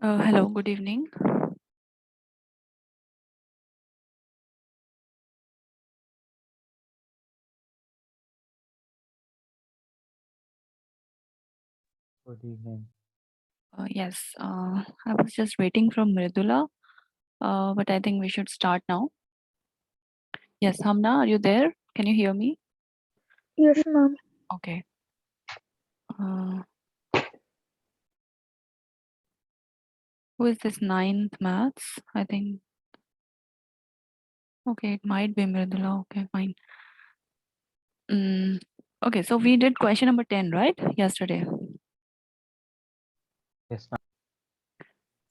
Hello, good evening. Good evening. Yes, I was just waiting from Mridula, but I think we should start now. Yes, Hamna, are you there? Can you hear me? Yes, ma'am. Okay. Uh, who is this ninth maths? I think. Okay, it might be Mridula. Okay, fine. Okay, so we did question number 10, right? Yesterday. Yes, ma'am.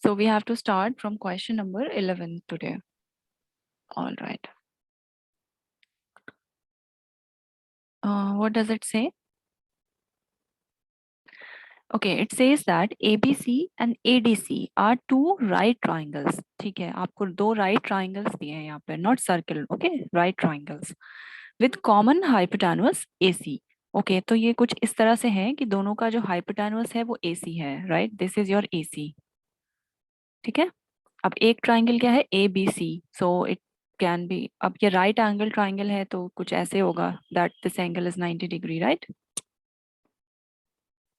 So we have to start from question number 11 today. All right. What does it say? Okay, it says that ABC and ADC are two right triangles. ठीक है, आपको दो right triangles दिए हैं यहाँ पे, not circle, okay, right triangles with common hypotenuse AC. Okay, तो ये कुछ इस तरह से है कि दोनों का जो hypotenuse है वो AC है, right? This is your AC. ठीक है, अब एक triangle क्या है ABC, so it can be, अब ये right angle triangle है तो कुछ ऐसे होगा that this angle is 90 degree, right?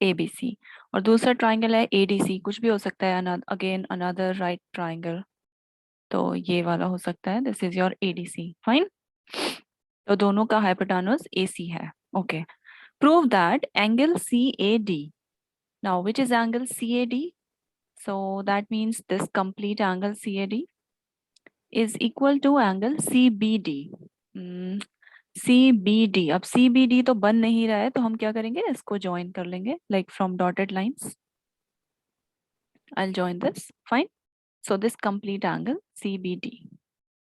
ABC और दूसरा ट्राइंगल है ADC, कुछ भी हो सकता है, अगेन अनदर राइट ट्राइंगल, तो ये वाला हो सकता है, this is your ADC, fine. तो दोनों का हाइपोटेन्यूज AC है। Okay, prove that angle CAD, now which is angle CAD? so that means this complete angle CAD is equal to angle CBD. CBD, अब CBD तो बन नहीं रहा है तो हम क्या करेंगे, इसको ज्वाइन कर लेंगे, like from dotted lines. I'll join this, fine. So this complete angle CBD,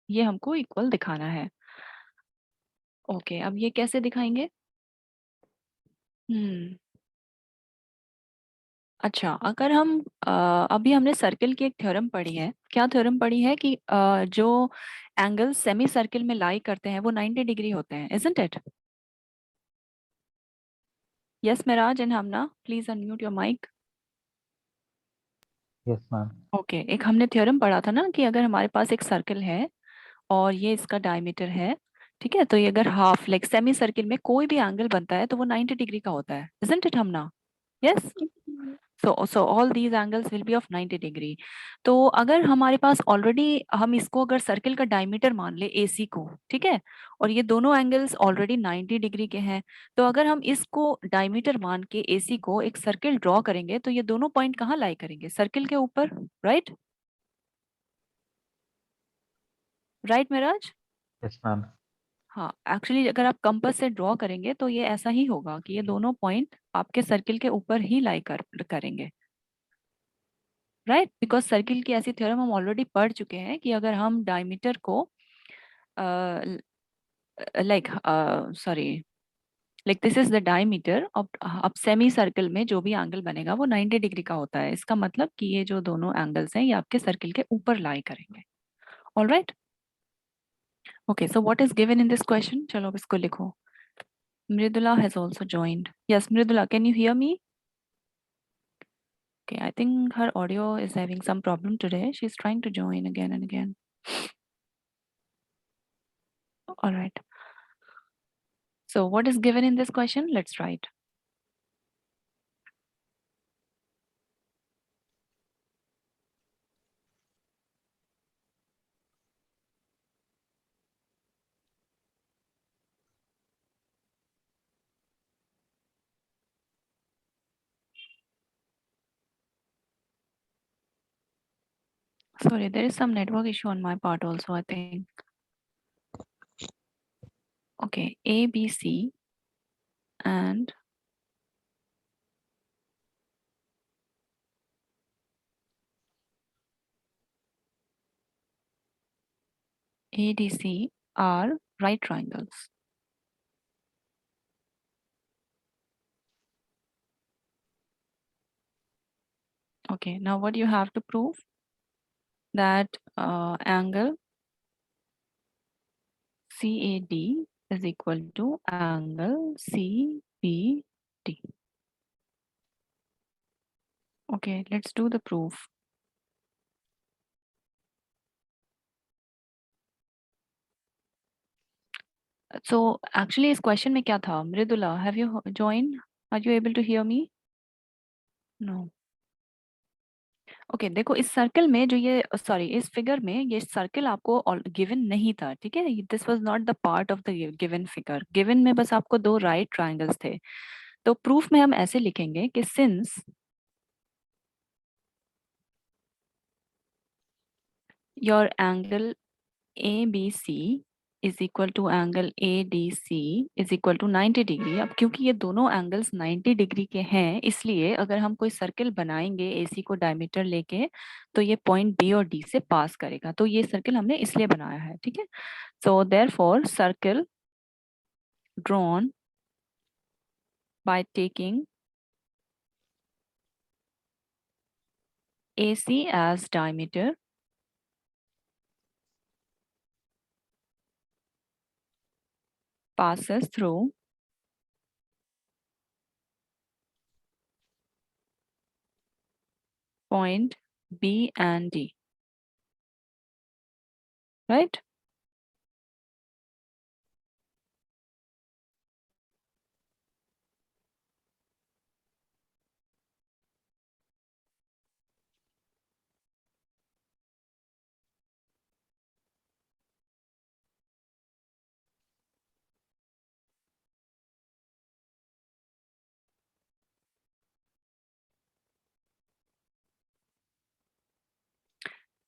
ये हमको इक्वल दिखाना है। ओके, अब ये कैसे दिखाएंगे? अच्छा, अगर हम अभी हमने सर्किल की एक थ्योरम पढ़ी है, क्या थ्योरम पढ़ी है कि जो एंगल सेमी सर्किल में लाई करते हैं वो 90 डिग्री होते हैं, isn't it? Yes, Miraj and Hamna, please unmute your mic. Yes, ma'am. Okay, एक हमने थ्योरम पढ़ा था ना कि अगर हमारे पास एक सर्किल है और ये इसका डायमीटर है, ठीक है, तो ये अगर हाफ लाइक सेमी सर्किल में कोई भी एंगल बनता है तो वो 90 डिग्री का होता है, isn't it Hamna? Yes, so all these angles will be of 90 degree. तो अगर हमारे पास ऑलरेडी, हम इसको अगर सर्किल का डायमीटर मान ले AC को, ठीक है, और ये दोनों एंगल्स ऑलरेडी 90 डिग्री के हैं, तो अगर हम इसको डायमीटर मान के AC को एक सर्किल ड्रॉ करेंगे तो ये दोनों पॉइंट कहाँ लाई करेंगे, सर्किल के ऊपर, right? Right Miraj? Yes, ma'am. हाँ, एक्चुअली अगर आप कंपास से ड्रॉ करेंगे तो ये ऐसा ही होगा कि ये दोनों पॉइंट आपके सर्किल के ऊपर ही लाई करेंगे, राइट? बिकॉज सर्किल की ऐसी थ्योरम हम ऑलरेडी पढ़ चुके हैं कि अगर हम डायमीटर को like sorry like this is the diameter, अब सेमी सर्किल में जो भी एंगल बनेगा वो 90 डिग्री का होता है, इसका मतलब कि ये जो दोनों एंगल्स हैं ये आपके सर्किल के ऊपर लाई करेंगे। All right, okay, so what is given in this question, चलो अब इसको लिखो। Mridula has also joined. Yes, Mridula, can you hear me? Okay, I think her audio is having some problem today. She's trying to join again and again. All right. So what is given in this question? Let's write. Sorry, there is some network issue on my part also, I think. Okay, A, B, C and ADC are right triangles. Okay, now what you have to prove? That angle CAD is equal to angle CBD. Okay, let's do the proof. So actually इस question में क्या था, Mridula, have you join, are you able to hear me? No. Okay, देखो इस circle में जो ये, sorry, इस फिगर में ये सर्कल आपको गिवन नहीं था, ठीक है, this was not the part of the given figure. Given में बस आपको दो राइट ट्रायंगल्स थे। तो प्रूफ में हम ऐसे लिखेंगे कि since your angle ABC is equal to angle ADC is equal to 90 degree. अब क्योंकि ये दोनों एंगल्स 90 डिग्री के हैं, इसलिए अगर हम कोई सर्कल बनाएंगे AC को डायमीटर लेके, तो ये पॉइंट B और D से पास करेगा। तो ये सर्कल हमने इसलिए बनाया है, ठीक है। So therefore circle drawn by taking AC as diameter passes through point B and D, right?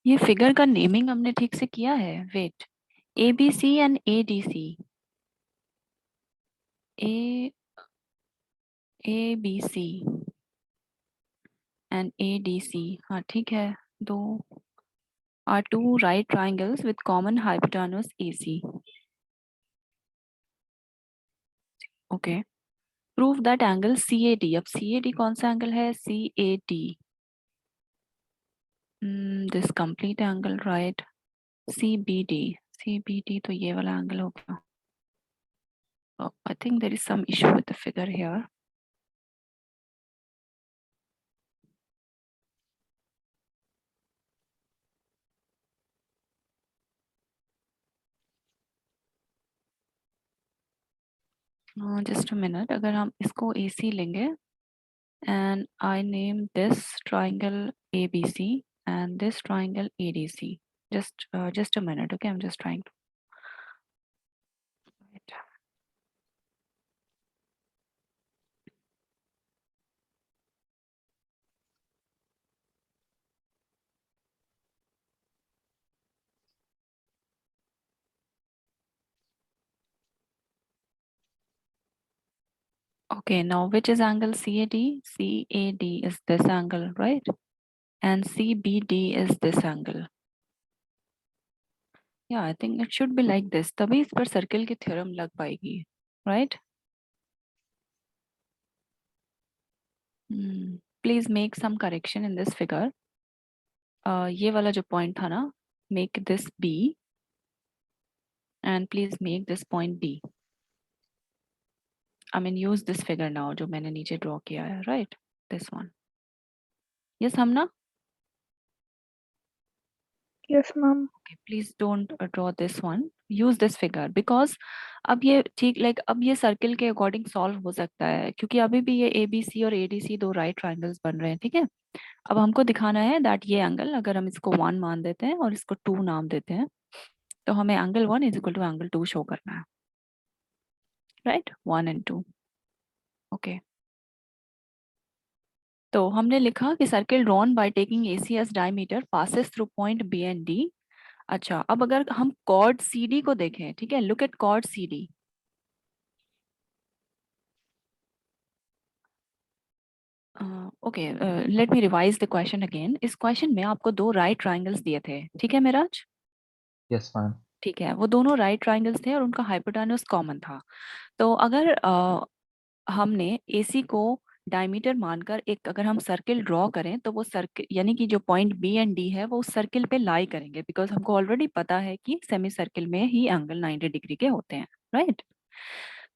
ये फिगर का नेमिंग हमने ठीक से किया है? Wait, ABC and ADC, ABC and ADC, हाँ ठीक है। दो are two right triangles with common hypotenuse AC. Okay. Prove that angle CAD, अब CAD कौन सा एंगल है? CAD, this complete angle, right? CBD, CBD तो ये वाला एंगल हो गया। Oh, I think there is some issue with the figure here. Just a minute, अगर हम इसको AC लेंगे and I name this triangle ABC and this triangle ADC. Just a minute, okay? I'm just trying to. Right. Okay, now which is angle CAD? CAD is this angle, right? And CBD is this angle. Yeah, I think it should be like this. तभी इस पर circle की theorem लग पाएगी, right? Please make some correction in this figure. ये वाला जो point था ना, make this B and please make this point D. I mean use this figure now जो मैंने नीचे draw किया है, right? This one. Yes, Hamna? Yes, ma'am. Okay, please don't draw this one. Use this figure because अब ये ठीक like अब ये सर्कल के अकॉर्डिंग सॉल्व हो सकता है, क्योंकि अभी भी ये ABC और ADC दो राइट ट्रायंगल्स बन रहे हैं, ठीक है। अब हमको दिखाना है दैट ये एंगल, अगर हम इसको 1 मान देते हैं और इसको 2 नाम देते हैं, तो हमें angle 1 is equal to angle 2 show करना है, राइट? 1 and 2, okay. तो हमने लिखा कि circle drawn by taking AC as diameter passes through point B and D। अच्छा, अब अगर हम कॉर्ड CD को देखें, ठीक है, look at chord CD। Okay, let me revise the question again. इस क्वेश्चन में आपको दो राइट ट्रायंगल्स दिए थे, ठीक है मिराज? Yes, ma'am. ठीक है, वो दोनों राइट ट्रायंगल्स थे और उनका हाइपोटेन्यूज कॉमन था। तो अगर हमने AC को डायमीटर मानकर एक अगर हम सर्किल ड्रॉ करें, तो वो सर्किल यानी कि जो पॉइंट B एंड D है वो उस सर्किल पे लाई करेंगे, बिकॉज हमको ऑलरेडी पता है कि सेमी सर्किल में ही एंगल 90 डिग्री के होते हैं, राइट?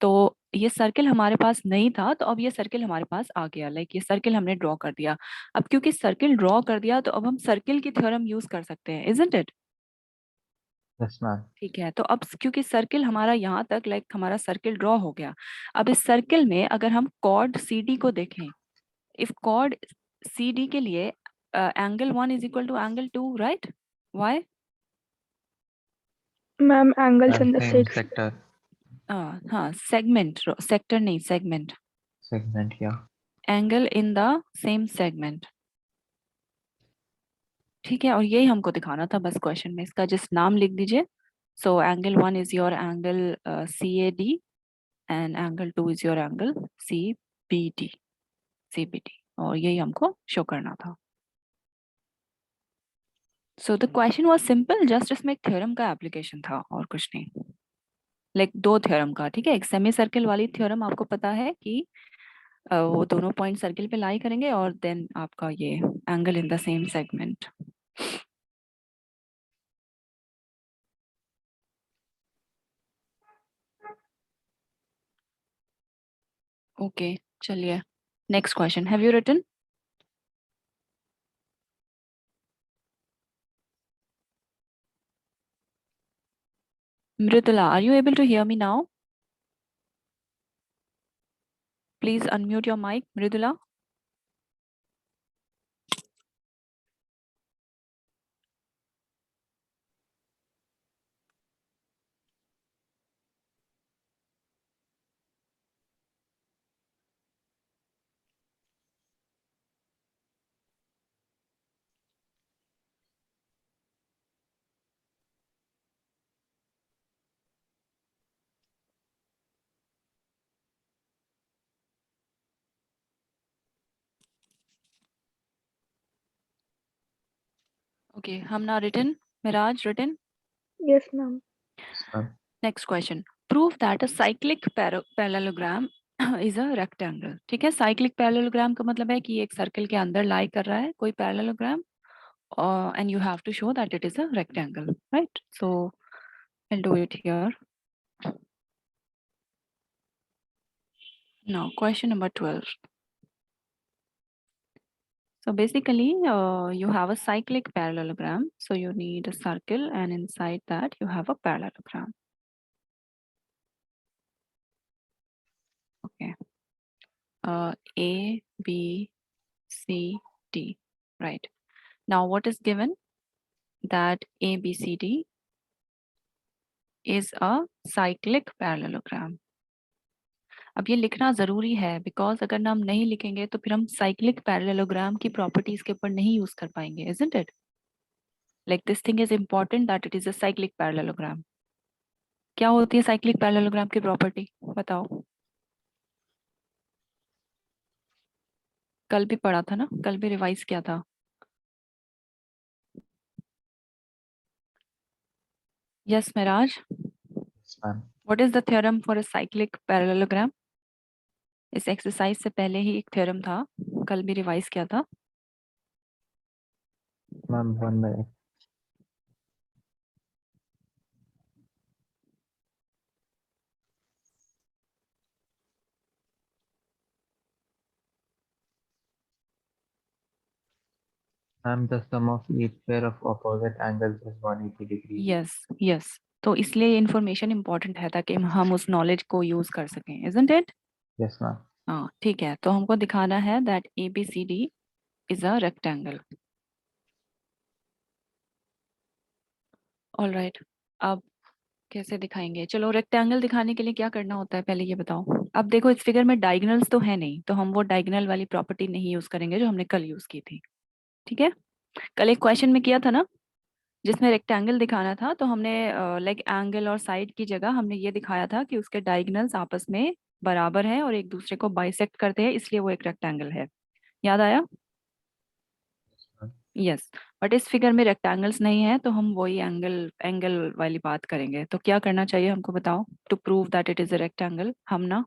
तो ये सर्किल हमारे पास नहीं था, तो अब ये सर्किल हमारे पास आ गया, लाइक ये सर्किल हमने ड्रॉ कर दिया। अब क्योंकि सर्किल ड्रॉ कर दिया, तो अब हम सर्किल की थ्योरम यूज कर सकते हैं, इजंट इट? Yes ma'am. ठीक है, तो अब क्योंकि सर्किल हमारा यहाँ तक हमारा सर्किल ड्रॉ हो गया, अब इस सर्किल में अगर हम कॉर्ड सी डी को देखें, इफ कॉर्ड सी डी के लिए angle 1 is equal to angle 2, right? Why? Ma'am, angles ma'am in the same six. Sector हाँ, सेगमेंट, सेक्टर नहीं, सेगमेंट, सेगमेंट या angle in the same segment. ठीक है, और यही हमको दिखाना था बस क्वेश्चन में, इसका जस्ट नाम लिख दीजिए। So angle 1 is your angle C A D, and angle 2 is your angle C B D, C B D, और यही हमको शो करना था। So the question was simple, just इसमें एक थ्योरम का एप्लीकेशन था और कुछ नहीं, दो थ्योरम का। ठीक है, एक सेमी सर्किल वाली थ्योरम आपको पता है कि वो दोनों पॉइंट सर्किल पे लाई करेंगे, और देन आपका ये angle in the same segment. Okay, चलिए next question, have you written? Mridula, are you able to hear me now? Please unmute your mic, Mridula. Okay, Hamna written. Miraj written. Yes, ma'am. Yes ma'am. Next question. Prove that a cyclic parallelogram is a rectangle. ठीक है, cyclic parallelogram का मतलब है कि एक circle के अंदर लाई कर रहा है कोई parallelogram, and you have to show that it is a rectangle, right? So I'll do it here. Now question number 12. So basically, you have a cyclic parallelogram. So you need a circle, and inside that you have a parallelogram. Okay. A, B, C, D. Right. Now what is given? That A, B, C, D is a cyclic parallelogram. अब ये लिखना जरूरी है, because अगर हम नहीं लिखेंगे तो फिर हम साइक्लिक पैरेललोग्राम की प्रॉपर्टीज के ऊपर नहीं यूज कर पाएंगे, isn't it? Like this thing is important that it is a cyclic parallelogram. क्या होती है साइक्लिक पैरेललोग्राम की प्रॉपर्टी, बताओ? कल भी पढ़ा था ना, कल भी रिवाइज किया था। Yes Miraj, yes ma'am. What is the theorem for a cyclic parallelogram? इस एक्सरसाइज से पहले ही एक थ्योरम था, कल भी रिवाइज किया था। Ma'am 1 minute. Ma'am the sum of each pair of opposite angles is 180 degree. Yes yes, तो इसलिए इंफॉर्मेशन इंपॉर्टेंट है ताकि हम उस नॉलेज को यूज कर सकें, इजंट इट? Yes ma'am. हाँ ठीक है, तो हमको दिखाना है that A B C D is a rectangle. All right, अब कैसे दिखाएंगे? चलो रेक्टेंगल दिखाने के लिए क्या करना होता है पहले ये बताओ। अब देखो इस फिगर में डायगोनल्स तो है नहीं, तो हम वो डायगोनल वाली प्रॉपर्टी नहीं यूज करेंगे जो हमने कल यूज की थी। ठीक है, कल एक क्वेश्चन में किया था ना, जिसमें रेक्टेंगल दिखाना था, तो हमने एंगल और साइड की जगह हमने ये दिखाया था कि उसके डायगोनल्स आपस में बराबर हैं और एक दूसरे को बाइसेक्ट करते हैं, इसलिए वो एक रेक्टेंगल है। याद आया? यस। बट इस फिगर में रेक्टेंगल्स नहीं है, तो हम वही एंगल एंगल वाली बात करेंगे। तो क्या करना चाहिए हमको, बताओ, to prove that it is a rectangle? हम ना,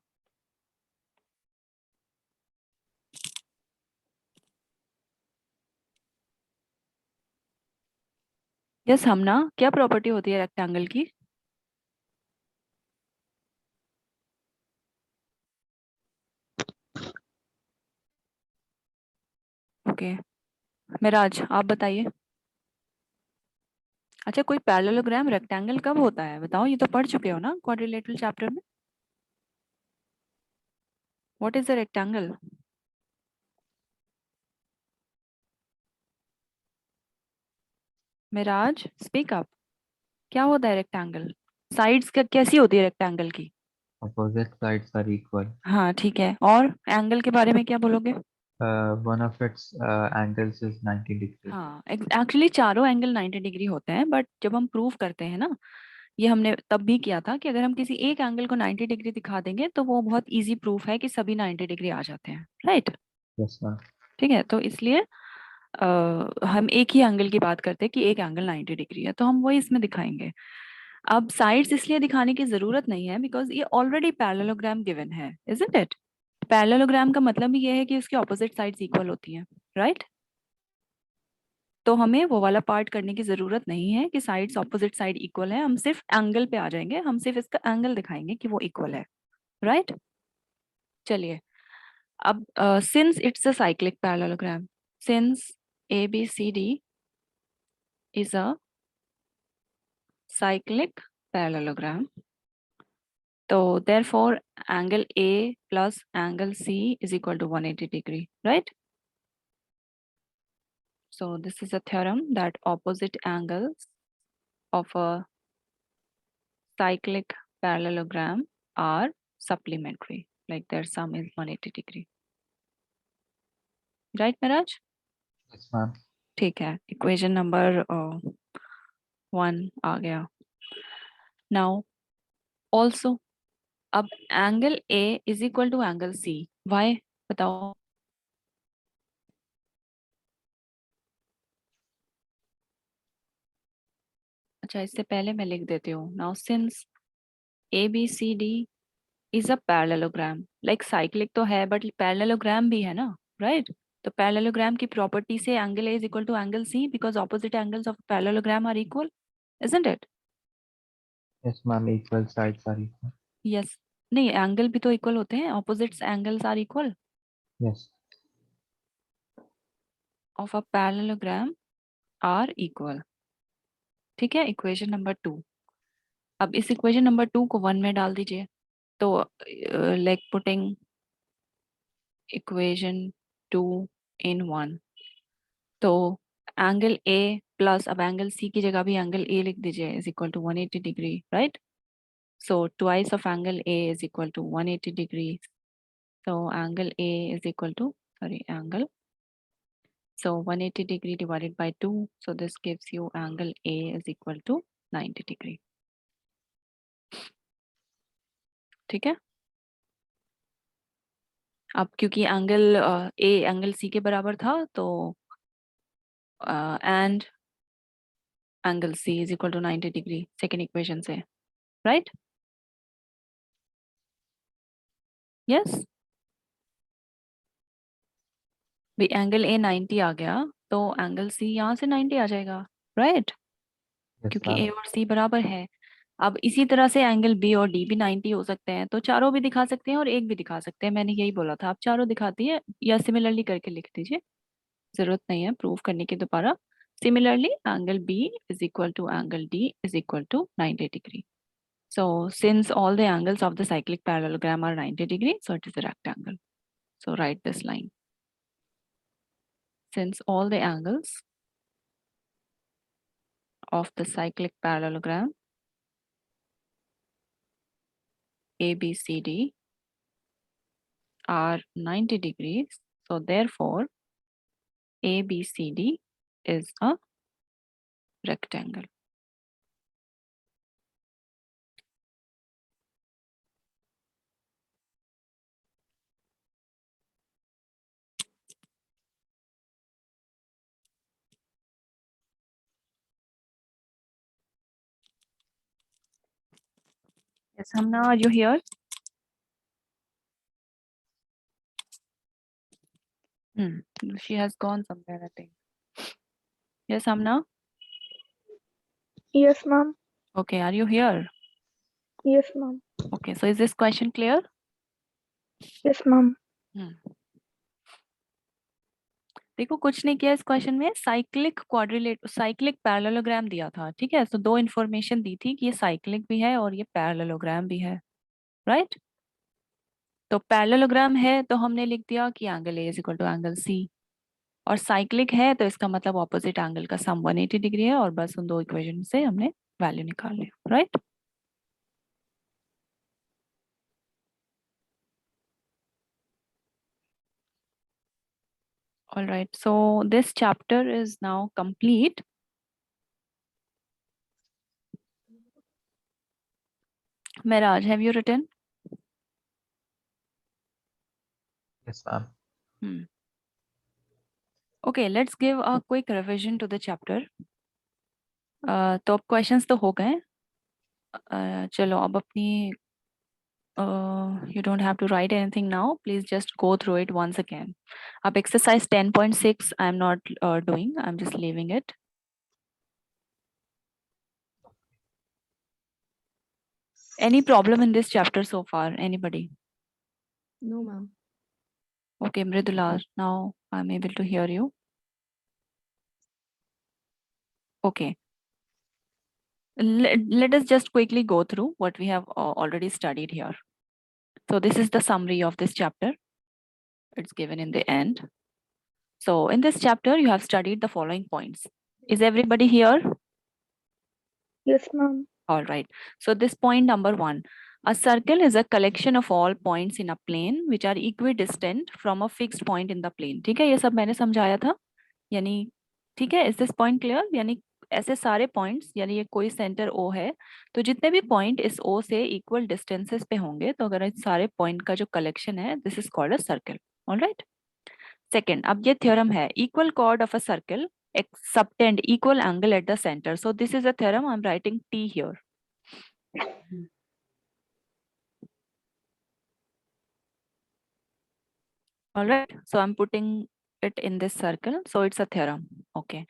यस हम ना, क्या प्रॉपर्टी होती है रेक्टेंगल की? ओके, मिराज आप बताइए। अच्छा, कोई पैरेललोग्राम रेक्टेंगल कब होता है बताओ, ये तो पढ़ चुके हो ना क्वाड्रिलेटरल चैप्टर में। What is a rectangle? Miraj, speak up. क्या होता है रेक्टेंगल? साइड्स कैसी होती है रेक्टेंगल की? Opposite sides are equal. हाँ ठीक है, और एंगल के बारे में क्या बोलोगे? One of its angles is 90 degree. हाँ, एक्चुअली चारों एंगल 90 डिग्री होते हैं, बट जब हम प्रूव करते हैं ना, ये हमने तब भी किया था कि अगर हम किसी एक एंगल को 90 डिग्री दिखा देंगे तो वो बहुत इजी प्रूफ है कि सभी 90 डिग्री आ जाते हैं, राइट? Yes, ma'am. ठीक है, तो इसलिए हम एक ही एंगल की बात करते हैं कि एक एंगल 90 डिग्री है, तो हम वही इसमें दिखाएंगे। अब साइड्स इसलिए दिखाने की जरूरत नहीं है बिकॉज ये ऑलरेडी पैरेललोग्राम गिवन है, इजंट इट? पैरेललोग्राम का मतलब ये है कि उसकी ऑपोजिट साइड्स इक्वल होती हैं, राइट? तो हमें वो वाला पार्ट करने की जरूरत नहीं है कि साइड्स ऑपोजिट साइड इक्वल है, हम सिर्फ एंगल पे आ जाएंगे, हम सिर्फ इसका एंगल दिखाएंगे कि वो इक्वल है, राइट? चलिए, अब since it's a cyclic parallelogram, since ABCD is a cyclic parallelogram, so therefore angle A plus angle C is equal to 180 degree, right? So this is a theorem that opposite angles of a cyclic parallelogram are supplementary, like their sum is 180 degree, right Miraj? Yes, ma'am. ठीक है, equation number 1 आ गया। Now also, अब angle A is equal to angle C, why बताओ? अच्छा, इससे पहले मैं लिख देती हूँ। Now since ABCD is a parallelogram, like cyclic तो है बट पैरेललोग्राम भी है ना, राइट? तो पैरेललोग्राम की प्रॉपर्टी से angle A is equal to angle C because opposite angles of parallelogram are equal, isn't it? Yes, ma'am. Equal sides are equal. Yes, नहीं angle भी तो इक्वल होते हैं, opposite angles are equal Yes. Of a parallelogram are equal. ठीक है, equation number 2। अब इस equation number 2 को 1 में डाल दीजिए, तो लाइक पुटिंग इक्वेशन 2 इन 1, तो एंगल A प्लस, अब एंगल C की जगह भी एंगल A लिख दीजिए, is equal to 180 degree, right? So twice of angle A is equal to 180 degree, so angle A is equal to, sorry, angle, so 180 degree divided by 2, so this gives you angle A is equal to 90 degree। ठीक है, अब क्योंकि angle A angle C के बराबर था, तो and angle C is equal to 90 degree second equation से, right? Yes, भी एंगल A 90 आ गया तो एंगल C यहाँ से 90 आ जाएगा, राइट? Yes, क्योंकि ma'am. A और C बराबर है। अब इसी तरह से एंगल B और D भी 90 हो सकते हैं, तो चारों भी दिखा सकते हैं और एक भी दिखा सकते हैं, मैंने यही बोला था, आप चारों दिखाती है या सिमिलरली करके लिख दीजिए, जरूरत नहीं है प्रूव करने की दोबारा। Similarly angle B is equal to angle D is equal to 90 degree. So since all the angles of the cyclic parallelogram are 90 degree, so it is a rectangle. So write this line. Since all the angles of the cyclic parallelogram ABCD are 90 degrees, so therefore ABCD is a rectangle. Yes, Hamna, are you here? She has gone somewhere, I think. Yes, Hamna? Yes, ma'am. Okay, are you here? Yes, ma'am. Okay, so is this question clear? Yes, ma'am. Hmm. देखो कुछ नहीं किया इस question में, cyclic parallelogram दिया था, ठीक है। तो दो इंफॉर्मेशन दी थी कि ये साइक्लिक भी है और ये पैरेललोग्राम भी है, राइट। तो पैरेललोग्राम है तो हमने लिख दिया कि angle A is equal to angle C, और साइक्लिक है तो इसका मतलब ऑपोजिट एंगल का सम 180 डिग्री है, और बस उन दो इक्वेशन से हमने वैल्यू निकाल लिया, right. All right, so this chapter is now complete. Miraj, have you written? Yes, ma'am. Okay, let's give a quick revision to the chapter. तो अब questions तो हो गए। चलो अब अपनी you don't have to write anything now. Please just go through it once again. अब exercise 10.6 I am not doing. I'm just leaving it. Any problem in this chapter so far? Anybody? No, ma'am. Okay, Mridula, now I'm able to hear you. Okay. Let us just quickly go through what we have already studied here. So this is the summary of this chapter. It's given in the end. So in this chapter, you have studied the following points. Is everybody here? Yes, ma'am. All right. So this point number 1, a circle is a collection of all points in a plane which are equidistant from a fixed point in the plane. ठीक है, ये सब मैंने समझाया था, यानी ठीक है। Is this point clear? यानी ऐसे सारे पॉइंट्स, यानी ये कोई सेंटर O है तो जितने भी पॉइंट इस O से इक्वल डिस्टेंसेस पे होंगे, तो अगर इस सारे पॉइंट का जो कलेक्शन है, this is called a circle. Alright. Second, अब ये थ्योरम है, equal chord of a circle subtend equal angle at the center. So this is a theorem. I'm writing T here. All right. So I'm putting it in this circle. So it's a theorem. Okay.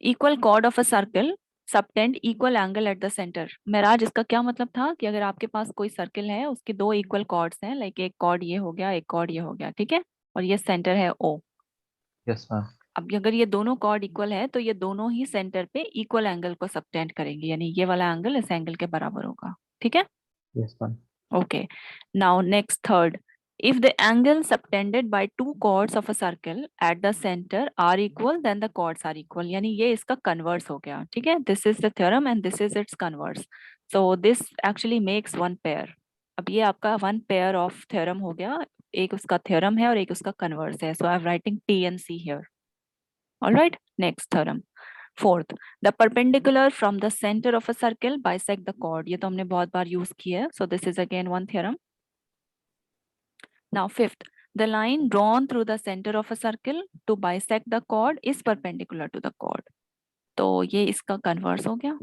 Equal chord of a circle subtend equal angle at the center. Meraj, इसका क्या मतलब था कि अगर आपके पास कोई circle है, उसके दो इक्वल कॉर्ड्स हैं, लाइक एक कॉर्ड ये हो गया, एक कॉर्ड ये हो गया, ठीक है, और ये सेंटर है O। Yes, ma'am. अब अगर ये दोनों कॉर्ड इक्वल है तो ये दोनों ही सेंटर पे इक्वल एंगल को सबटेंड करेंगे, यानी ये वाला एंगल इस एंगल के बराबर होगा, ठीक है। Yes, ma'am. Okay. Now next third. If the angle subtended by two chords of a circle at the center are equal, then the chords are equal. यानी ये इसका converse हो गया, ठीक है। This is the theorem and this is its converse. So this actually makes one pair. अब ये आपका one pair of theorem हो गया, एक उसका theorem है और एक उसका converse है. So I'm writing T and C here. All right. Next theorem. Fourth, the perpendicular from the center of a circle bisect the chord. ये तो हमने बहुत बार use किया है. So this is again one theorem. Now fifth, the line drawn through the center of a circle to bisect the chord is perpendicular to the chord. तो ये इसका converse हो गया,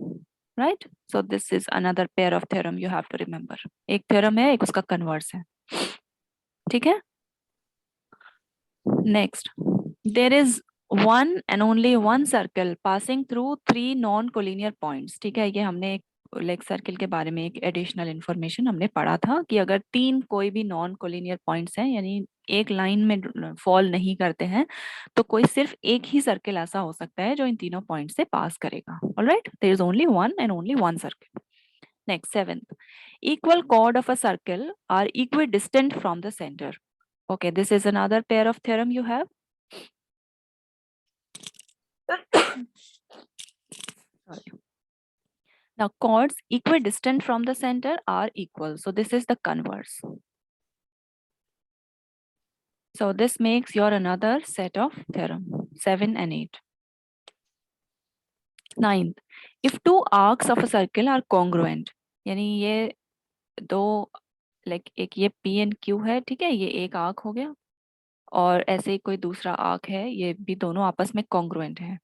right? So this is another pair of theorem you have to remember. एक theorem है, एक उसका converse है, ठीक है? Next, there is one and only one circle passing through three non-collinear points. ठीक है, ये हमने एक लाइक सर्किल के बारे में एक एडिशनल इंफॉर्मेशन हमने पढ़ा था कि अगर तीन कोई भी नॉन कोलिनियर पॉइंट्स हैं, यानी एक लाइन में फॉल नहीं करते हैं, तो कोई सिर्फ एक ही सर्किल ऐसा हो सकता है जो इन तीनों पॉइंट से पास करेगा। Alright, there is only one and only one circle. Next, seventh, equal chord of a circle are equidistant from the centre. Okay, this is another pair of theorem you have. Sorry. Now chords equidistant from the center are equal. So this is the converse. So this makes your another set of theorem 7 and 8. Ninth, if two arcs of a circle are congruent, यानी ये दो like एक ये P and Q है, ठीक है, ये एक आर्क हो गया, और ऐसे ही कोई दूसरा आर्क है, ये भी दोनों आपस में congruent है,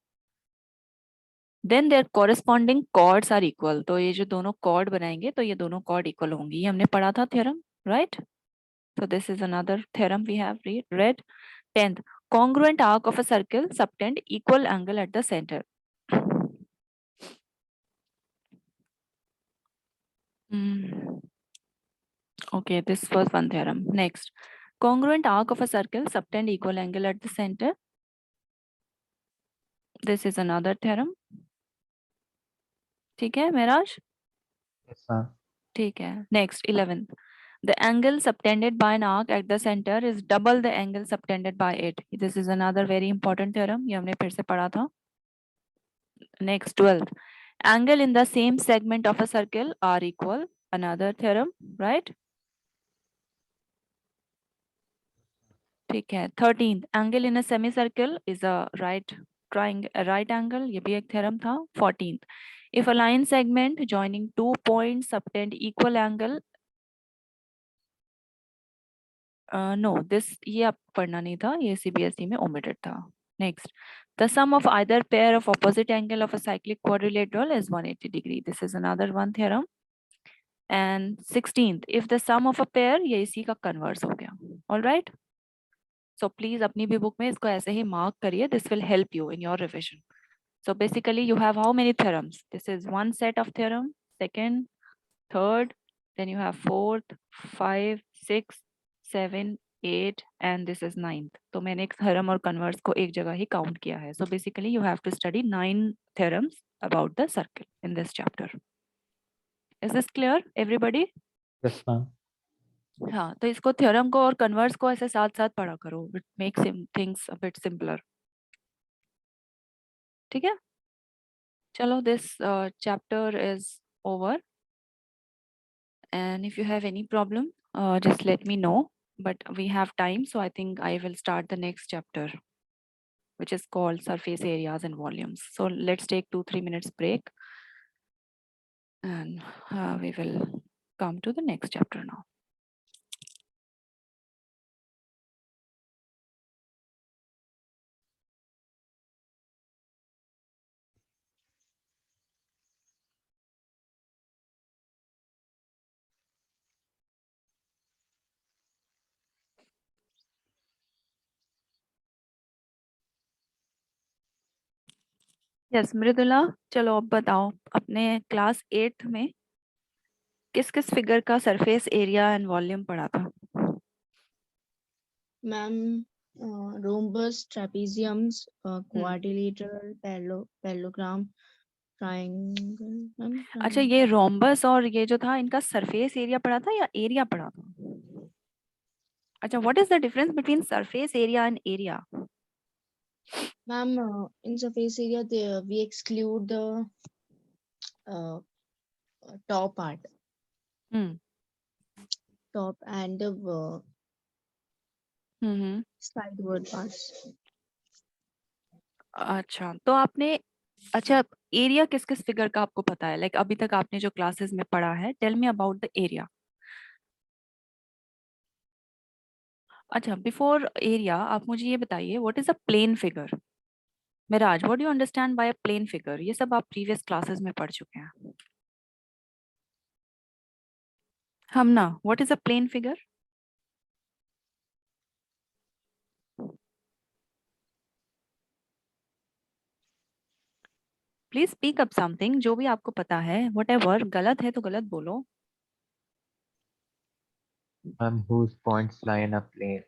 then their corresponding chords are equal. तो ये जो दोनों chord बनाएंगे तो ये दोनों chord equal होंगी, ये हमने पढ़ा था theorem, right? So this is another theorem we have read. 10th, congruent arc of a circle subtend equal angle at the center. Okay, this was one theorem. Next, congruent arc of a circle subtend equal angle at the center. This is another theorem. ठीक है Meraj? Yes, ma'am. ठीक है. Next 11th. The angle subtended by an arc at the center is double the angle subtended by it. This is another very important theorem. ये हमने फिर से पढ़ा था. Next 12th. Angle in the same segment of a circle are equal. Another theorem, right? ठीक है. 13th. Angle in a semicircle is a right angle. ये भी एक theorem था. 14th. If a line segment joining two points subtend equal angle, no, this ये आप पढ़ना नहीं था, ये CBSE में omitted था. Next, the sum of either pair of opposite angle of a cyclic quadrilateral is 180 degree. This is another one theorem. And 16th, if the sum of a pair, ये इसी का converse हो गया. All right. So please अपनी भी book में इसको ऐसे ही mark करिए. This will help you in your revision. So basically you have how many theorems? This is one set of theorem, second, third, then you have fourth, 5, 6, 7, 8 and this is 9th. तो मैंने theorem और converse को एक जगह ही count किया है. So basically you have to study 9 theorems about the circle in this chapter. Is this clear, everybody? Yes, ma'am. हाँ, तो इसको theorem को और converse को ऐसे साथ साथ पढ़ा करो. It makes things a bit simpler. ठीक है? चलो, this chapter is over. And if you have any problem, just let me know. But we have time, so I think I will start the next chapter, which is called surface areas and volumes. So let's take 2-3 minutes break, and we will come to the next chapter now. Yes Mridula, चलो अब बताओ, अपने class 8th में किस किस figure का surface area and volume पढ़ा था? Ma'am, rhombus, trapeziums, quadrilateral, parallelogram, triangle. Ma'am, अच्छा, ये रोम्बस और ये जो था, इनका सरफेस एरिया पढ़ा था या एरिया पढ़ा था? अच्छा, what is the difference between surface area and area? Ma'am, in surface area, we exclude the top part. Top and the sideward parts. अच्छा, तो आपने, अच्छा, एरिया किस किस फिगर का आपको पता है? लाइक अभी तक आपने जो क्लासेस में पढ़ा है, tell me about the area. अच्छा, बिफोर एरिया आप मुझे ये बताइए, what is a plane figure? Miraj, what do you understand by a plane figure? ये सब आप प्रीवियस क्लासेस में पढ़ चुके हैं. हम ना, what is a plane figure? Please speak up something, जो भी आपको पता है, व्हाटएवर. गलत है तो गलत बोलो. Ma'am, whose points lie in a plane?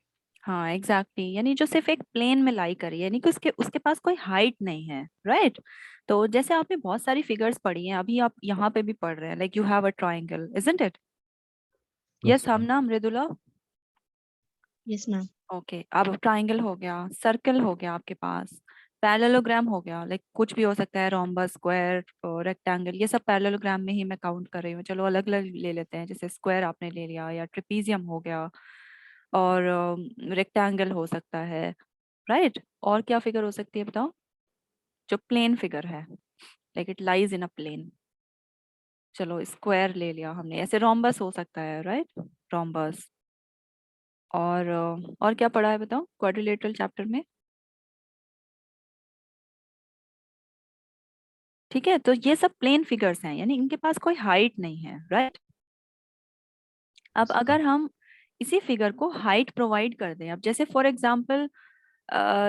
हाँ एग्जैक्टली, यानी जो सिर्फ एक प्लेन में लाई करी है, यानी कि उसके उसके पास कोई हाइट नहीं है, राइट? तो जैसे आपने बहुत सारी फिगर्स पढ़ी हैं, अभी आप यहाँ पे भी पढ़ रहे हैं, like you have a triangle, isn't it? Yes, हम ma'am. ना मृदुला? Yes, ma'am. ओके, अब ट्राइंगल हो गया, सर्कल हो गया आपके पास, पैरेललोग्राम हो गया, लाइक कुछ भी हो सकता है, रोम्बस, स्क्वायर, रेक्टेंगल, ये सब पैरेललोग्राम में ही मैं काउंट कर रही हूँ. चलो अलग अलग ले लेते हैं, जैसे स्क्वायर आपने ले लिया, या ट्रेपीजियम हो गया, और रेक्टेंगल हो सकता है, राइट? और क्या फिगर हो सकती है बताओ, जो प्लेन फिगर है, like it lies in a plane. चलो स्क्वायर ले लिया हमने, ऐसे रोम्बस हो सकता है, राइट? रोम्बस. और क्या पढ़ा है बताओ क्वाड्रिलेटरल चैप्टर में? ठीक है, तो ये सब प्लेन फिगर्स हैं, यानी इनके पास कोई हाइट नहीं है, राइट? अब अगर हम इसी फिगर को हाइट प्रोवाइड कर दें, अब जैसे फॉर एग्जांपल,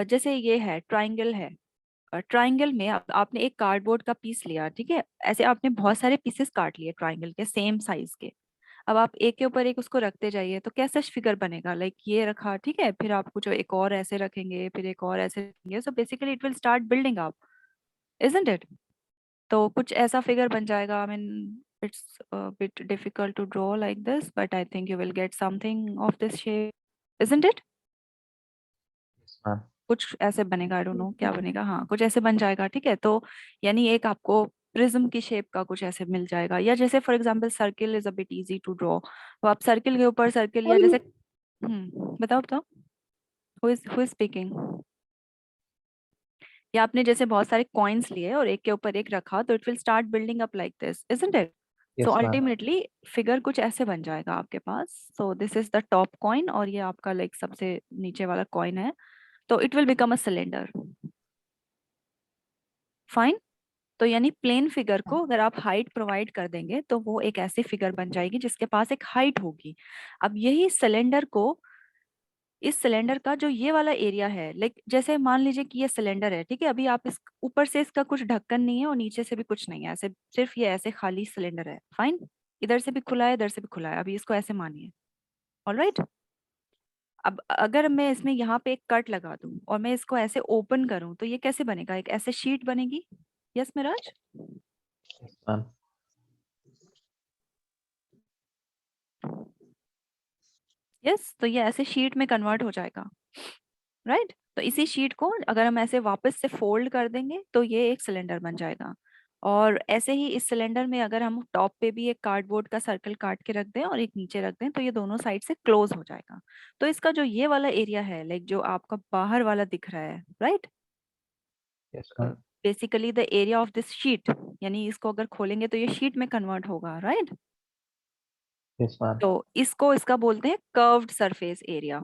जैसे ये है ट्राइंगल है, ट्राइंगल में आपने एक कार्डबोर्ड का पीस लिया, ठीक है? ऐसे आपने बहुत सारे पीसेस काट लिए ट्राइंगल के, सेम साइज के. अब आप एक के ऊपर एक उसको रखते जाइए, तो कैसा फिगर बनेगा? लाइक ये रखा, ठीक है, फिर आप कुछ एक और ऐसे रखेंगे, फिर एक और ऐसे रखेंगे, so basically it will start building up, isn't it? तो कुछ ऐसा फिगर बन जाएगा. I mean, it's a bit difficult to draw like this, but I think you will get something of this shape, isn't it? Yes, ma'am. कुछ ऐसे बनेगा. I don't know Yes, क्या ma'am. बनेगा. हाँ, कुछ ऐसे बन जाएगा. ठीक है, तो यानी एक आपको प्रिज्म की शेप का कुछ ऐसे मिल जाएगा. या जैसे for example circle is a bit easy to draw. तो आप सर्किल के ऊपर सर्किल, या जैसे बताओ बताओ. Who is speaking? या आपने जैसे बहुत सारे कॉइन्स लिए और एक के ऊपर एक रखा, तो it will start building up like this, isn't it? So Yes, ma'am. Ultimately figure कुछ ऐसे बन जाएगा आपके पास. So this is the top coin और ये आपका लाइक सबसे नीचे वाला कॉइन है. तो it will become a cylinder. Fine. तो यानी प्लेन फिगर को अगर आप हाइट प्रोवाइड कर देंगे तो वो एक ऐसी फिगर बन जाएगी जिसके पास एक हाइट होगी. अब यही सिलेंडर को, इस सिलेंडर का जो ये वाला एरिया है, लाइक जैसे मान लीजिए कि ये सिलेंडर है. ठीक है, अभी आप इस ऊपर से इसका कुछ ढक्कन नहीं है और नीचे से भी कुछ नहीं है, ऐसे सिर्फ ये ऐसे खाली सिलेंडर है. फाइन. इधर से भी खुला है, इधर से भी खुला है. अभी इसको ऐसे मानिए. ऑलराइट. अब अगर मैं इसमें यहाँ पे एक कट लगा दूं और मैं इसको ऐसे ओपन करूं तो ये कैसे बनेगा? एक ऐसे शीट बनेगी. Yes Miraj? Yes, ma'am. Yes. तो ये ऐसे शीट में कन्वर्ट हो जाएगा. राइट. तो इसी शीट को अगर हम ऐसे वापस से फोल्ड कर देंगे तो ये एक सिलेंडर बन जाएगा. और ऐसे ही इस सिलेंडर में अगर हम टॉप पे भी एक कार्डबोर्ड का सर्कल काट के रख दें और एक नीचे रख दें तो ये दोनों साइड से क्लोज हो जाएगा. तो इसका जो ये वाला एरिया है, लाइक जो आपका बाहर वाला दिख रहा है, right, Yes, ma'am. Basically the area of this sheet, यानी इसको अगर खोलेंगे तो ये शीट में कन्वर्ट होगा. राइट. Yes, ma'am. तो इसको इसका बोलते हैं curved surface area.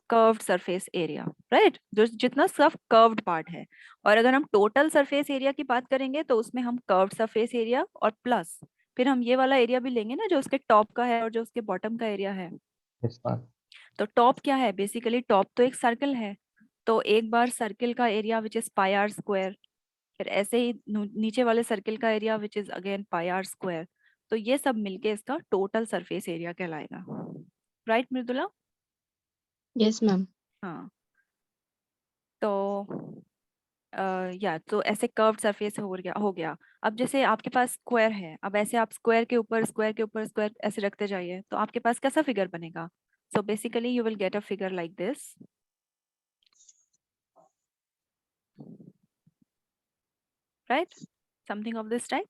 Curved surface area. Right. जो जितना सब कर्व्ड पार्ट है. और अगर हम टोटल सरफेस एरिया की बात करेंगे तो उसमें हम कर्व्ड सरफेस एरिया और प्लस फिर हम ये वाला एरिया भी लेंगे ना जो उसके टॉप का है और जो उसके बॉटम का एरिया है. Yes, ma'am. तो टॉप क्या है? बेसिकली टॉप तो एक सर्कल है. तो एक बार सर्किल का area which is pi r square, फिर ऐसे ही नीचे वाले सर्किल का area which is again pi r square. तो ये सब मिलके इसका टोटल सरफेस एरिया कहलाएगा. राइट मृदुला? Yes, ma'am. हाँ. तो या तो ऐसे कर्व्ड सरफेस हो गया. अब जैसे आपके पास स्क्वायर है, अब ऐसे आप स्क्वायर के ऊपर स्क्वायर के ऊपर स्क्वायर ऐसे रखते जाइए तो आपके पास कैसा फिगर बनेगा? So basically you will get a figure like this. Right. Something of this type.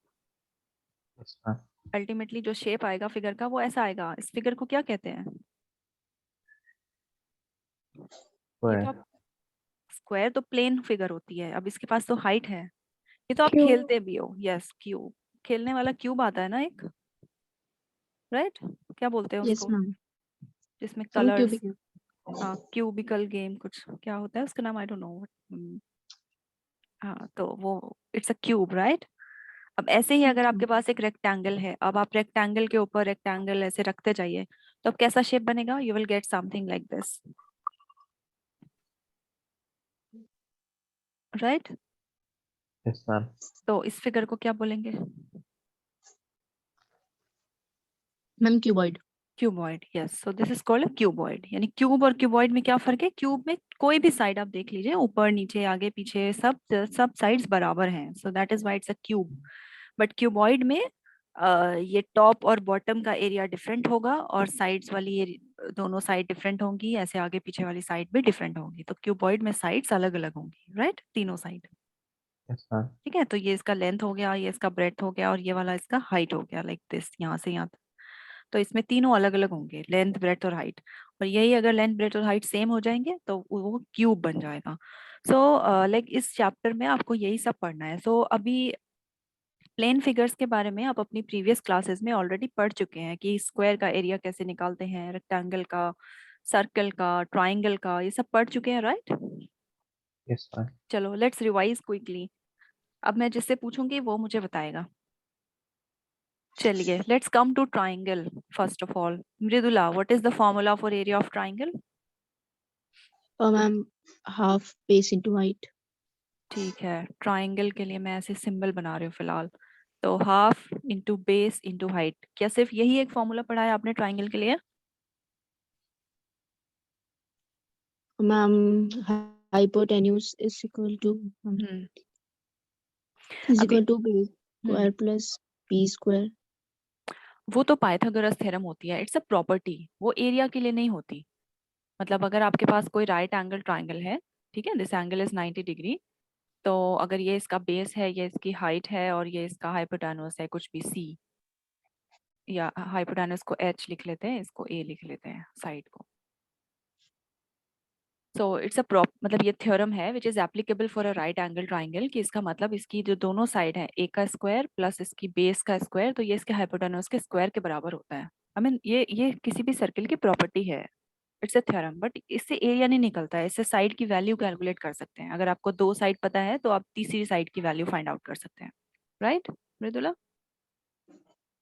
Yes, ma'am. Ultimately जो शेप आएगा फिगर का वो ऐसा आएगा. इस फिगर को क्या कहते हैं? ये तो Square. आप, स्क्वायर तो प्लेन फिगर होती है. अब इसके पास तो हाइट है. ये तो आप Cube. खेलते भी हो. Yes, cube. खेलने वाला क्यूब आता है ना एक. राइट. क्या बोलते हैं Yes, उसको ma'am. जिसमें Some कलर्स? cubic. हाँ, क्यूबिकल गेम कुछ क्या होता है उसका नाम, आई डोंट नो. हाँ, तो वो इट्स अ क्यूब. राइट. अब ऐसे ही अगर Yes, आपके ma'am. पास एक रेक्टेंगल है, अब आप रेक्टेंगल के ऊपर रेक्टेंगल ऐसे रखते जाइए तो अब कैसा शेप बनेगा? You will get something like this. Right. Yes, ma'am. तो इस फिगर को क्या बोलेंगे? Ma'am, cuboid. Cuboid. Yes. So this is called cuboid. यानी क्यूब और क्यूबॉइड में क्या फर्क है? क्यूब में कोई भी साइड आप देख लीजिए, ऊपर नीचे आगे पीछे सब सब साइड्स बराबर हैं. So that is why it's a cube. But cuboid में ये टॉप और बॉटम का एरिया डिफरेंट होगा और साइड्स वाली ये दोनों साइड डिफरेंट होंगी, ऐसे आगे पीछे वाली साइड भी डिफरेंट होंगी. तो क्यूबॉइड में साइड्स अलग अलग होंगी. राइट. तीनों साइड. Yes, ma'am. ठीक है. तो ये इसका लेंथ हो गया, ये इसका ब्रेड्थ हो गया और ये वाला इसका हाइट हो गया लाइक दिस, यहाँ से यहाँ तक. तो इसमें तीनों अलग अलग होंगे, लेंथ ब्रेड्थ और हाइट. और यही अगर लेंथ ब्रेड्थ और हाइट सेम हो जाएंगे तो वो क्यूब बन जाएगा. सो लाइक इस चैप्टर में आपको यही सब पढ़ना है. सो अभी प्लेन फिगर्स के बारे में आप अपनी प्रीवियस क्लासेस में ऑलरेडी पढ़ चुके हैं कि स्क्वायर का एरिया कैसे निकालते हैं, रेक्टेंगल का, सर्कल का, ट्राइंगल का, ये सब पढ़ चुके हैं. राइट. Yes, ma'am. चलो लेट्स रिवाइज क्विकली. अब मैं जिससे पूछूंगी वो मुझे बताएगा. चलिए let's come to triangle. First of all, Mridula, what is the formula for area of triangle? Ma'am, half base into height. ठीक है. ट्राइंगल के लिए मैं ऐसे सिंबल बना रही हूँ फिलहाल. तो half into base into height. क्या सिर्फ यही एक फॉर्मूला पढ़ा है आपने ट्राइंगल के लिए? Ma'am, hypotenuse is equal to hmm is अभी equal to b square plus b square. वो तो पाइथागोरस थ्योरम होती है, इट्स अ प्रॉपर्टी, वो एरिया के लिए नहीं होती। मतलब अगर आपके पास कोई राइट एंगल ट्राइंगल है, ठीक है, दिस एंगल इज 90 डिग्री, तो अगर ये इसका बेस है, ये इसकी हाइट है, और ये इसका हाइपोटेन्यूस है कुछ भी सी, या हाइपोटेन्यूस को एच लिख लेते हैं, इसको ए लिख लेते हैं साइड को। सो इट्स अ प्रॉप मतलब ये थ्योरम है which is applicable for a right angle triangle, कि इसका मतलब इसकी जो दोनों साइड है, ए का स्क्वायर प्लस इसकी बेस का स्क्वायर, तो ये इसके हाइपोटेन्यूस के स्क्वायर के बराबर होता है। आई मीन ये किसी भी सर्किल की प्रॉपर्टी है, इट्स अ थ्योरम, बट इससे एरिया नहीं निकलता है, इससे साइड की वैल्यू कैलकुलेट कर सकते हैं। अगर आपको दो साइड पता है तो आप तीसरी साइड की वैल्यू फाइंड आउट कर सकते हैं, राइट मृदुला?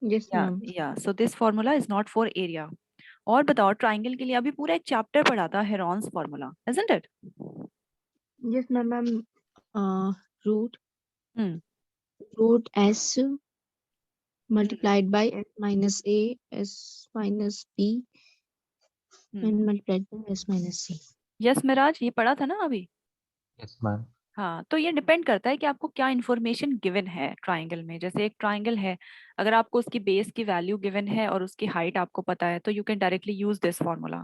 Yes, ma'am. या so this formula is not for area. और बताओ, ट्राइंगल के लिए अभी पूरा एक चैप्टर पढ़ा था, Heron's formula, isn't it? Yes, ma'am. Root hmm root s multiplied by s minus a, s minus b, and multiplied by s minus c. Yes Miraj, ये पढ़ा था ना अभी? Yes, ma'am. हाँ, तो ये डिपेंड करता है कि आपको क्या इन्फॉर्मेशन गिवन है ट्राइंगल में। जैसे एक ट्राइंगल है, अगर आपको उसकी बेस की वैल्यू गिवन है और उसकी हाइट आपको पता है, तो you can directly use this formula.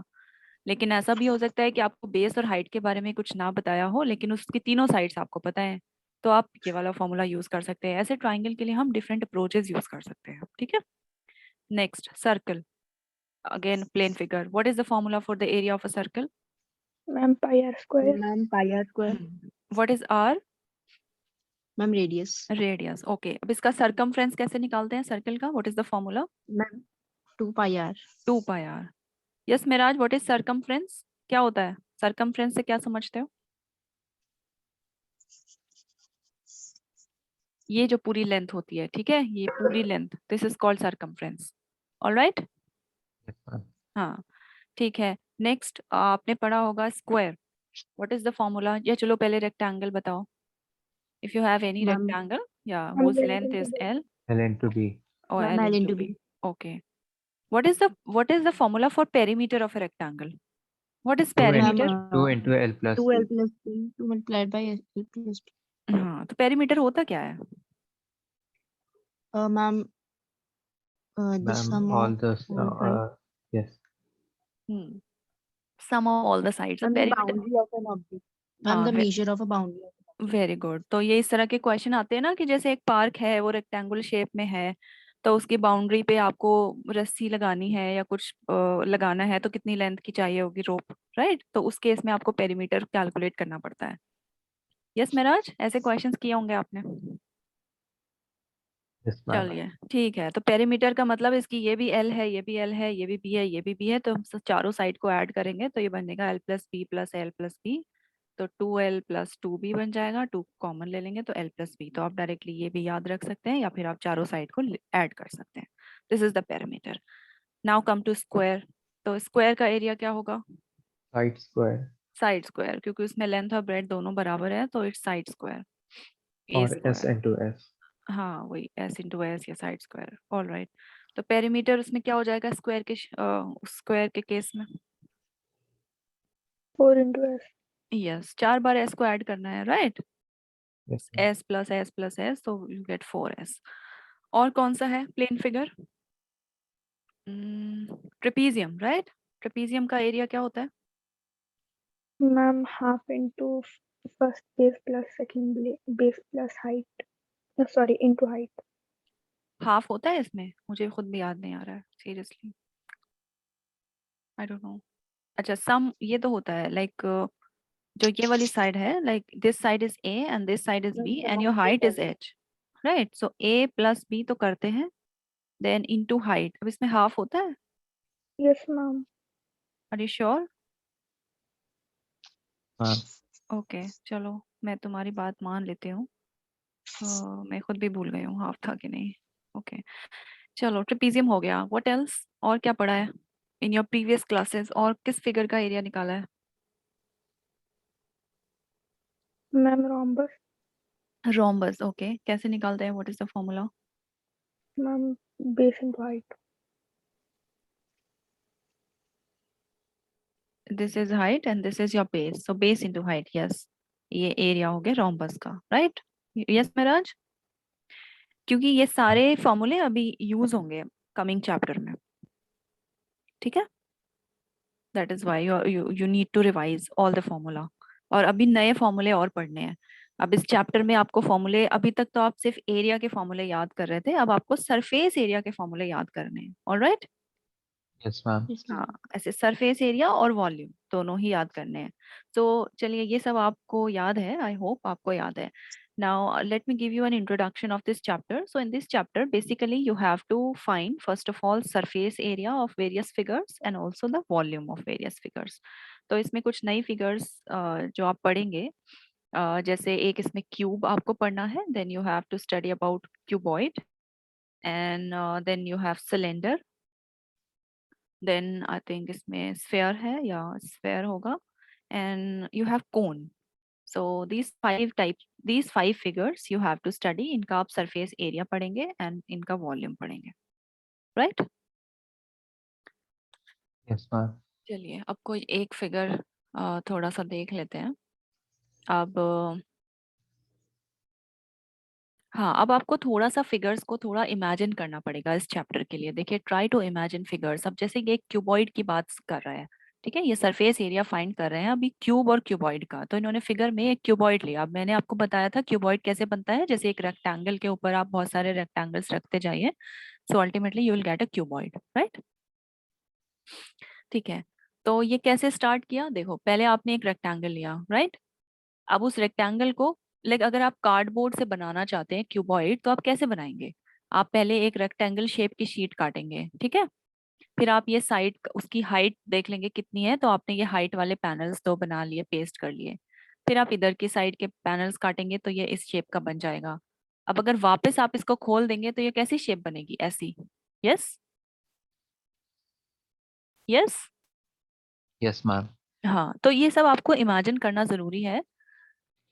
लेकिन ऐसा भी हो सकता है कि आपको बेस और हाइट के बारे में कुछ ना बताया हो, लेकिन उसकी तीनों साइड्स आपको पता है, तो आप ये वाला फॉर्मूला यूज कर सकते हैं। ऐसे ट्राइंगल के लिए हम डिफरेंट अप्रोचेस यूज कर सकते हैं, ठीक है। Next, circle, again plane figure, what is the formula for the area of a circle? Ma'am, pi r square. Ma'am, pi r square. What is r? Ma'am, radius. Radius. Okay, अब इसका circumference कैसे निकालते हैं circle का? What is the formula? Ma'am, 2 pi r. 2 pi r. Yes Miraj, what is circumference? क्या होता है circumference से, क्या समझते हो? ये जो पूरी लेंथ होती है, ठीक है, ये पूरी length, this is called circumference. Alright, Yes, ma'am. हाँ ठीक है। नेक्स्ट आपने पढ़ा होगा square, what is the formula? या चलो पहले रेक्टेंगल बताओ, if you have any Ma'am, rectangle, या Ma'am, whose length length into is the L L into B. or ma'am, L L into into B? B. Okay, what is the formula for perimeter of a rectangle? What is 2 Ma'am, perimeter? 2 into L plus 2 L B. plus B, 2 multiplied by L plus B. हाँ, तो perimeter होता क्या है? Ma'am, the Ma'am, sum all of the all sides. yes. Hmm sum of all the sides, so Ma'am, the perimeter। boundary of an object. Ma'am, हाँ, the measure of a boundary. Very good. तो ये इस तरह के question आते हैं ना, कि जैसे एक पार्क है, वो रेक्टेंगुलर शेप में है, तो उसकी बाउंड्री पे आपको रस्सी लगानी है या कुछ लगाना है, तो कितनी लेंथ की चाहिए होगी रोप, राइट? तो उस केस में आपको पेरीमीटर कैलकुलेट करना पड़ता है। यस मिराज, ऐसे क्वेश्चंस किए होंगे आपने। Yes, ma'am. चलिए ठीक है, तो पेरीमीटर का मतलब इसकी ये भी एल है, ये भी एल है, ये भी बी है, ये भी बी है, तो हम सब चारों साइड को ऐड करेंगे तो ये बनेगा L plus B plus L plus B. तो 2L प्लस 2B बन जाएगा, 2 कॉमन ले लेंगे तो L प्लस बी। तो आप डायरेक्टली ये भी याद रख सकते हैं, या फिर आप चारों साइड को ऐड कर सकते हैं। This is the perimeter. Now come to square. तो स्क्वायर का एरिया क्या होगा? Side square साइड स्क्वायर, क्योंकि उसमें लेंथ और ब्रेड दोनों बराबर है, तो it's side square, A or S square. into S. हाँ वही, एस इंटू एस या साइड स्क्वायर। ऑल राइट, तो पेरीमीटर उसमें क्या हो जाएगा स्क्वायर के केस में? 4 into s. यस, 4 बार एस को ऐड करना है, right? Yes, ma'am. S plus S plus S, तो यू गेट 4S। और कौन सा है प्लेन फिगर? Trapezium, right? ट्रेपीजियम का एरिया क्या होता है? Ma'am, half into first base plus second base plus height. Sorry, into height. Half होता है इसमें? मुझे खुद भी याद नहीं आ रहा है सीरियसली, आई डोंट नो। अच्छा, सम ये तो होता है लाइक जो ये वाली साइड है, like this side is A and this side is B and your height is H, right? So A plus B तो करते हैं, देन इनटू हाइट। अब इसमें हाफ होता है? Yes, ma'am. Are you sure? Ma'am. Okay चलो, मैं तुम्हारी बात मान लेती हूँ। मैं खुद भी भूल गई हूँ हाफ था कि नहीं। ओके चलो, ट्रेपीजियम हो गया, व्हाट एल्स? और क्या पढ़ा है इन योर प्रीवियस क्लासेस, और किस फिगर का एरिया निकाला है? Ma'am, rhombus. रोम्बस, ओके, कैसे निकालते हैं? What is the formula? Ma'am, base into height. This is height and this is your base, so base into height, yes, ये area हो गया रोम्बस का, राइट? यस मेराज, क्योंकि ये सारे फॉर्मूले अभी यूज होंगे कमिंग चैप्टर में, ठीक है? That is why you need to revise all the formula, और अभी नए फॉर्मूले और पढ़ने हैं। अब इस चैप्टर में आपको फॉर्मूले, अभी तक तो आप सिर्फ एरिया के फॉर्मूले याद कर रहे थे, अब आपको सरफेस एरिया के फॉर्मूले याद करने हैं, ऑलराइट? Yes, ma'am. Yes, हाँ, ma'am. ऐसे सरफेस एरिया और वॉल्यूम दोनों ही याद करने हैं। तो चलिए, ये सब आपको याद है, आई होप आपको याद है। Now let me give you an introduction of this chapter. So in this chapter basically you have to find first of all surface area of various figures and also the volume of various figures. तो इसमें कुछ नई figures जो आप पढ़ेंगे, जैसे एक इसमें क्यूब आपको पढ़ना है, then you have to study about cuboid, and then you have cylinder, then I think इसमें स्फेयर है या स्फेयर होगा, and you have cone. So these five figures you have to study, इनका आप सरफेस एरिया पढ़ेंगे and इनका volume पढ़ेंगे, right? Yes, ma'am. चलिए, अब कोई एक फिगर थोड़ा सा देख लेते हैं। अब हाँ, अब आपको थोड़ा सा फिगर्स को थोड़ा इमेजिन करना पड़ेगा इस चैप्टर के लिए। देखिए, ट्राई टू इमेजिन फिगर्स। अब जैसे ये क्यूबॉइड की बात कर रहा है, ठीक है, ये सरफेस एरिया फाइंड कर रहे हैं अभी क्यूब और क्यूबॉइड का। तो इन्होंने फिगर में एक क्यूबॉइड लिया। अब मैंने आपको बताया था क्यूबॉइड कैसे बनता है, जैसे एक रेक्टेंगल के ऊपर आप बहुत सारे रेक्टेंगल्स रखते जाइए, so ultimately you will get a cuboid, right? ठीक है, तो ये कैसे स्टार्ट किया? देखो, पहले आपने एक रेक्टेंगल लिया, राइट? अब उस रेक्टेंगल को, लाइक अगर आप कार्डबोर्ड से बनाना चाहते हैं क्यूबॉइड, तो आप कैसे बनाएंगे? आप पहले एक रेक्टेंगल शेप की शीट काटेंगे, ठीक है? फिर आप ये साइड, उसकी हाइट देख लेंगे कितनी है, तो आपने ये हाइट वाले पैनल्स दो बना लिए, पेस्ट कर लिए। फिर आप इधर की साइड के पैनल्स काटेंगे, तो ये इस शेप का बन जाएगा। अब अगर वापस आप इसको खोल देंगे, तो ये कैसी शेप बनेगी? ऐसी। Yes, yes. Yes, ma'am. हाँ, तो ये सब आपको इमेजिन करना जरूरी है,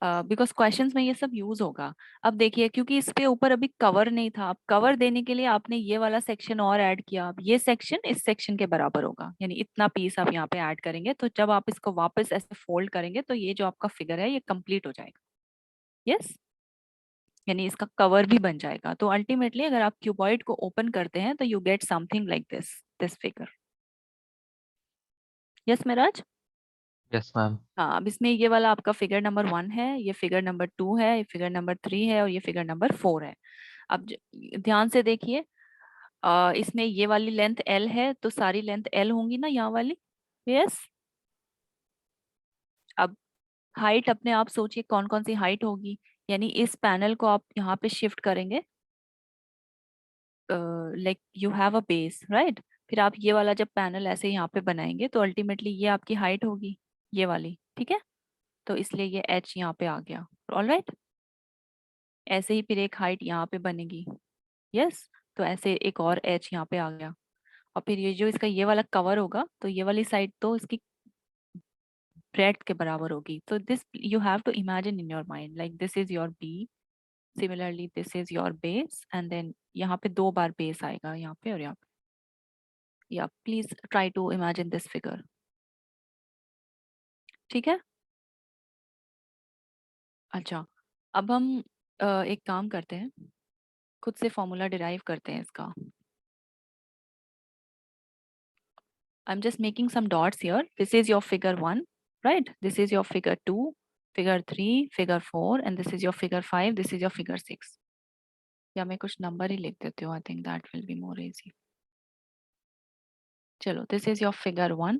बिकॉज क्वेश्चंस में ये सब यूज होगा। अब देखिए, क्योंकि इस पे ऊपर अभी कवर नहीं था, अब कवर देने के लिए आपने ये वाला सेक्शन और ऐड किया। अब ये सेक्शन इस सेक्शन के बराबर होगा, यानी इतना पीस आप यहाँ पे ऐड करेंगे, तो जब आप इसको वापस ऐसे फोल्ड करेंगे, तो ये जो आपका फिगर है ये कंप्लीट हो जाएगा। यस, यानी इसका कवर भी बन जाएगा। तो अल्टीमेटली अगर आप क्यूबॉइड को ओपन करते हैं, तो you get something like this figure. Yes Meraj? Yes, ma'am. हाँ, अब इसमें ये वाला आपका फिगर नंबर 1 है, ये फिगर नंबर 2 है, ये फिगर नंबर 3 है, और ये फिगर नंबर 4 है। अब ध्यान से देखिए, इसमें ये वाली लेंथ L है, तो सारी लेंथ L होंगी ना यहाँ वाली? यस। अब हाइट अपने आप सोचिए कौन कौन सी हाइट होगी, यानी इस पैनल को आप यहाँ पे शिफ्ट करेंगे, like you have a base, right? फिर आप ये वाला जब पैनल ऐसे यहाँ पे बनाएंगे, तो अल्टीमेटली ये आपकी हाइट होगी, ये वाली, ठीक है? तो इसलिए ये H यहाँ पे आ गया, ऑलराइट? ऐसे ही फिर एक हाइट यहाँ पे बनेगी, यस, तो ऐसे एक और H यहाँ पे आ गया। और फिर ये जो इसका ये वाला कवर होगा, तो ये वाली साइड तो इसकी ब्रेड्थ के बराबर होगी। तो this you have to imagine in your mind, like this is your B, similarly this is your base, and then यहाँ पे 2 बार बेस आएगा, यहाँ पे और यहाँ पे। या please try to imagine this figure, ठीक है? अच्छा, अब हम एक काम करते हैं, खुद से फॉर्मूला डिराइव करते हैं इसका। I'm just making some dots here. This is your figure 1, right? This is your figure 2, figure 3, figure 4, and this is your figure 5, this is your figure 6. या मैं कुछ नंबर ही लिख देती हूँ, I think that will be more easy. चलो, this is your figure 1,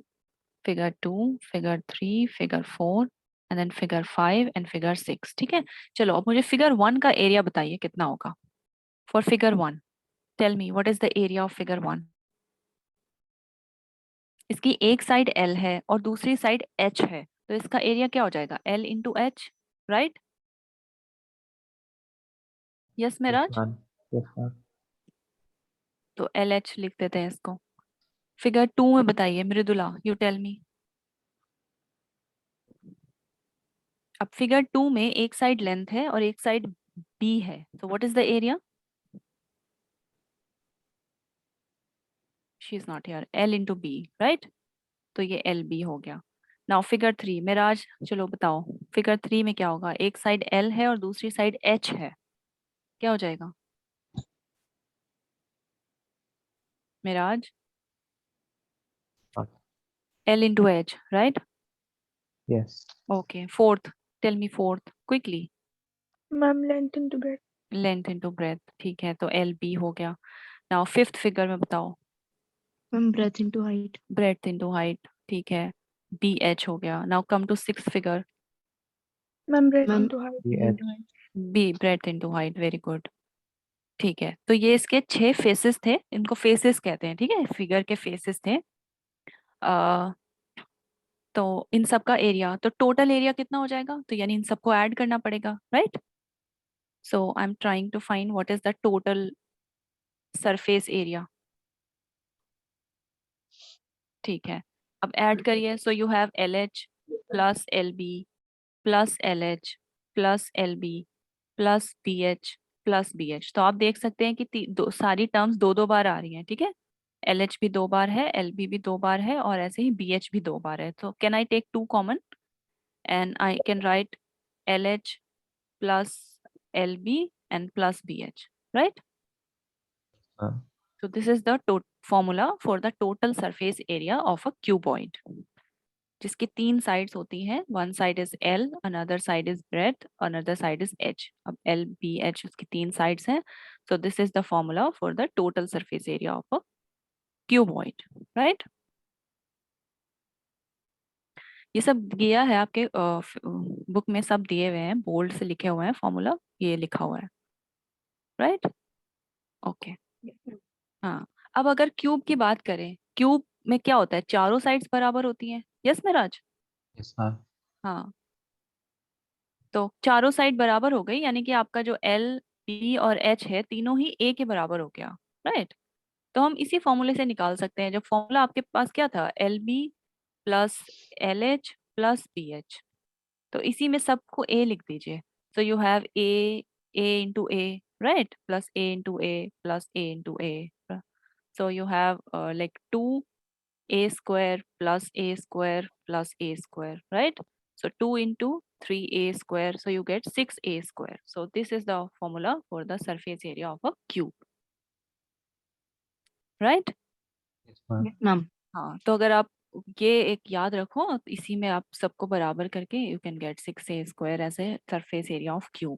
figure 2, figure 3, figure 4, and then figure 5 and figure 6, ठीक है? चलो, अब मुझे figure 1 का एरिया बताइए कितना होगा? For figure 1, tell me what is the area of figure 1? इसकी एक साइड L है और दूसरी साइड H है, तो इसका एरिया क्या हो जाएगा? L into H, right? Yes Yes, Meraj? ma'am. Yes, ma'am. तो LH लिख देते हैं इसको। फिगर 2 में बताइए मृदुला, यू टेल मी। अब फिगर 2 में एक साइड लेंथ है और एक साइड B है, तो what is the area? She is not here. L into B, right? तो ये LB हो गया। नाउ फिगर 3, मिराज चलो बताओ फिगर 3 में क्या होगा। एक साइड L है और दूसरी साइड H है, क्या हो जाएगा Miraj? What? L into H, right? Yes. Okay, fourth, tell me fourth quickly. Ma'am, length into breadth. Length into breadth, ठीक है, तो LB हो गया। नाउ फिफ्थ फिगर में बताओ। Ma'am, breadth into height. breadth into height, ठीक है, BH हो गया। Now come to sixth figure. Ma'am, breadth Ma'am, into height. The into height. B breadth into height, very good. ठीक है, तो ये इसके 6 फेसेस थे, इनको फेसेस कहते हैं, ठीक है, फिगर के फेसेस थे। तो इन सब का एरिया, तो टोटल एरिया कितना हो जाएगा, तो यानी इन सबको ऐड करना पड़ेगा, right? So I am trying to find what is the total surface area. ठीक है, अब ऐड करिए। So you have LH plus LB plus LH plus LB plus BH plus BH। तो आप देख सकते हैं कि सारी टर्म्स दो दो बार आ रही हैं, ठीक है। LH भी 2 बार है, LB भी 2 बार है, और ऐसे ही BH भी 2 बार है। तो can I take 2 common and I can write LH plus LB and plus BH, right? ma'am. So this is the formula for the total surface area of a cuboid, जिसकी 3 sides होती हैं। One side is L, another side is breadth, another side is H। अब L, B, H उसकी 3 sides हैं। So this is the formula for the total surface area of a cuboid, right? ये सब दिया है आपके बुक में, सब दिए हुए हैं, बोल्ड से लिखे हुए हैं फॉर्मूला, ये लिखा हुआ है, राइट? ओके। हाँ, अब अगर क्यूब की बात करें, क्यूब में क्या होता है, चारों साइड्स बराबर होती हैं। यस मिराज? Yes, ma'am. हाँ, तो चारों साइड बराबर हो गई, यानी कि आपका जो L, B और H है, तीनों ही A के बराबर हो गया, राइट? तो हम इसी फॉर्मूले से निकाल सकते हैं। जो फॉर्मूला आपके पास क्या था, LB plus LH plus BH, तो इसी में सबको A लिख दीजिए। सो you have A into A, right, plus A into A plus A into A। So you have like 2A square plus A square plus A square, right? So 2 into 3A square, so you get 6A square. So this is the formula for the surface area of a cube, right? Yes, ma'am. Yes, ma'am. हाँ, तो अगर आप ये एक याद रखो, इसी में आप सबको बराबर करके you can get 6A square as a surface area of cube।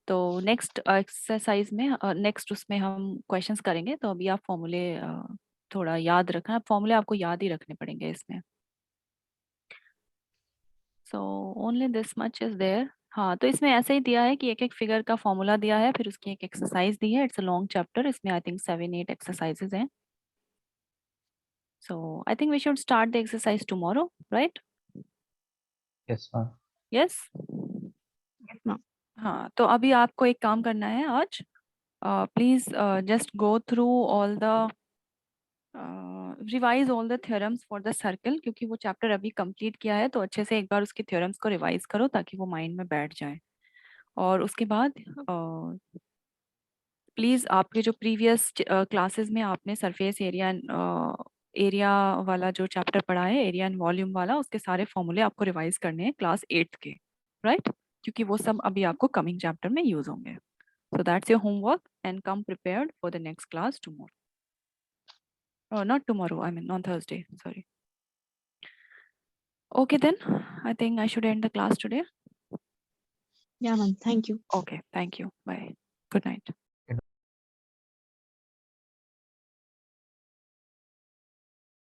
तो नेक्स्ट एक्सरसाइज में, नेक्स्ट उसमें हम क्वेश्चंस करेंगे। तो अभी आप फॉर्मूले थोड़ा याद रखना, फॉर्मूले आपको याद ही रखने पड़ेंगे इसमें। So only this much is there. हाँ, तो इसमें ऐसे ही दिया है कि एक एक फिगर का फॉर्मूला दिया है, फिर उसकी एक एक्सरसाइज दी है। इट्स अ लॉन्ग चैप्टर, इसमें आई थिंक 7-8 एक्सरसाइजेज हैं। So I think we should start the exercise tomorrow, right? Yes, ma'am. Yes. Yes, ma'am. हाँ, तो अभी आपको एक काम करना है आज। Please just go through all the revise all the theorems for the circle, क्योंकि वो चैप्टर अभी कंप्लीट किया है, तो अच्छे से एक बार उसके थ्योरम्स को रिवाइज करो ताकि वो माइंड में बैठ जाए। और उसके बाद प्लीज आपके जो प्रीवियस क्लासेस में आपने सरफेस एरिया एरिया वाला जो चैप्टर पढ़ा है, एरिया एंड वॉल्यूम वाला, उसके सारे फॉर्मूले आपको रिवाइज करने हैं क्लास 8th के, राइट? क्योंकि वो सब अभी आपको कमिंग चैप्टर में यूज होंगे। So that's your homework and come prepared for the next class tomorrow. Not tomorrow, I mean on Thursday, sorry. Okay then, I think I should end the class today. Yeah, ma'am. Thank you. Okay, thank you. Bye. Good night.